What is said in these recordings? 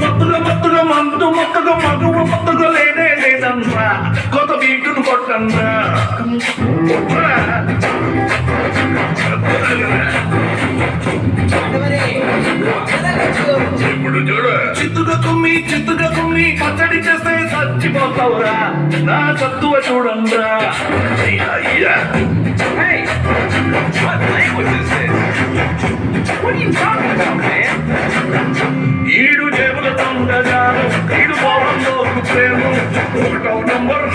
మత్తుగా మందు మొక్కగా మగువ మొత్తగా లేనే లేదన్నా కొత్త బీటును కొట్టన్నా ఇప్పుడు చూడు చిత్తుగా కుమ్మి పచ్చడి చేస్తే చచ్చిపోతావురా నా చత్తువ చూడండిరా అయ్యా ఈడు జేబుల తొందరగాను ఈడు పోవడంలో ప్రేమ ఒకటో నంబర్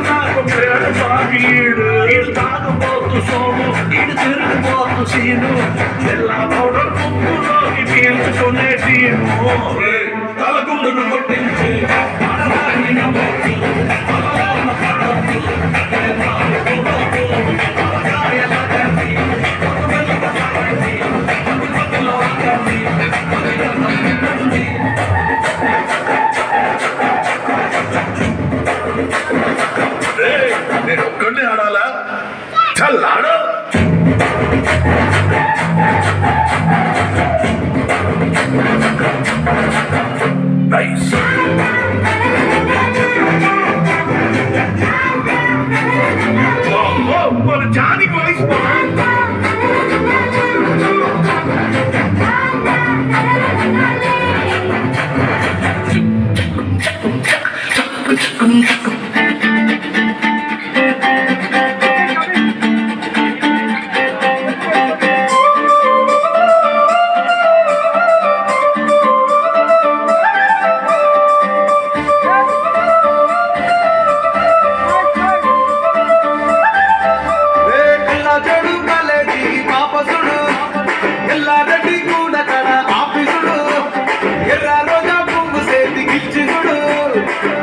నాకు పేరు సాగీడు ఈడు తాగబోతు సోము ఈడు తిరిగిపోతు సీను ఎలా పౌడర్ కుక్కులోకి పీల్చుకునే సీను తలగుండును కొట్టించి నేను ఒక్కడిని ఆడాలా చల్లాడు మన జానికి వయసు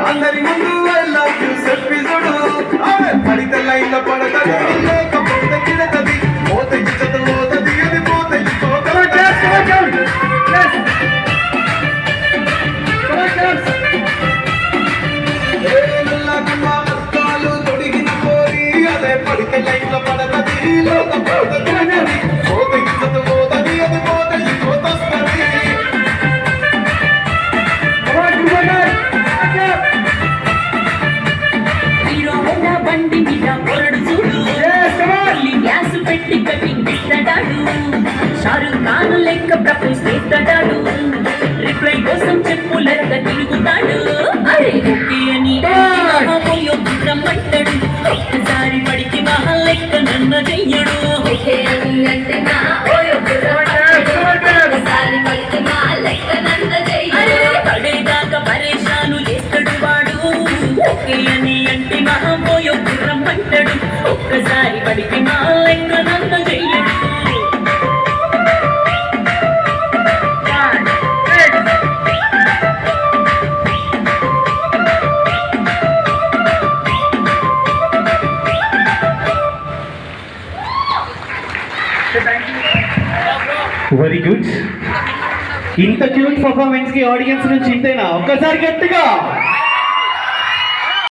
అందరి ముందు పడితే లైన్లో పడతది లేకపోతే కిడతది పోతే ఇచ్చత పోతది అది పోతే అర్థాలు తొడిగిన పోరి అదే పడితే లైన్లో పడతది లేకపోతే కిడతది పోతే ఇచ్చత పోతది అది పోతే పోతొస్తది షారుఖ్ ఖాన్ లెక్క ప్రపోజ్ చేస్తాడు రిప్లై కోసం చెప్పులెక్క తిరుగుతాడు అరే ఓకే అని రమ్మంటాడు ఒక్కసారి పడికి మహా లెక్క నన్ను చెయ్యడు పడేదాకా పరేషాను చేస్తాడు వాడు ఓకే అని అంటే మహాపోయో రమ్మంటాడు ఒక్కసారి పడికి మా లెక్క నన్ను చెయ్యడు వెరీ గుడ్. ఇంత క్యూట్ పర్ఫార్మెన్స్ కి ఆడియన్స్ నుంచి ఇంతేనా? ఒక్కసారి గట్టిగా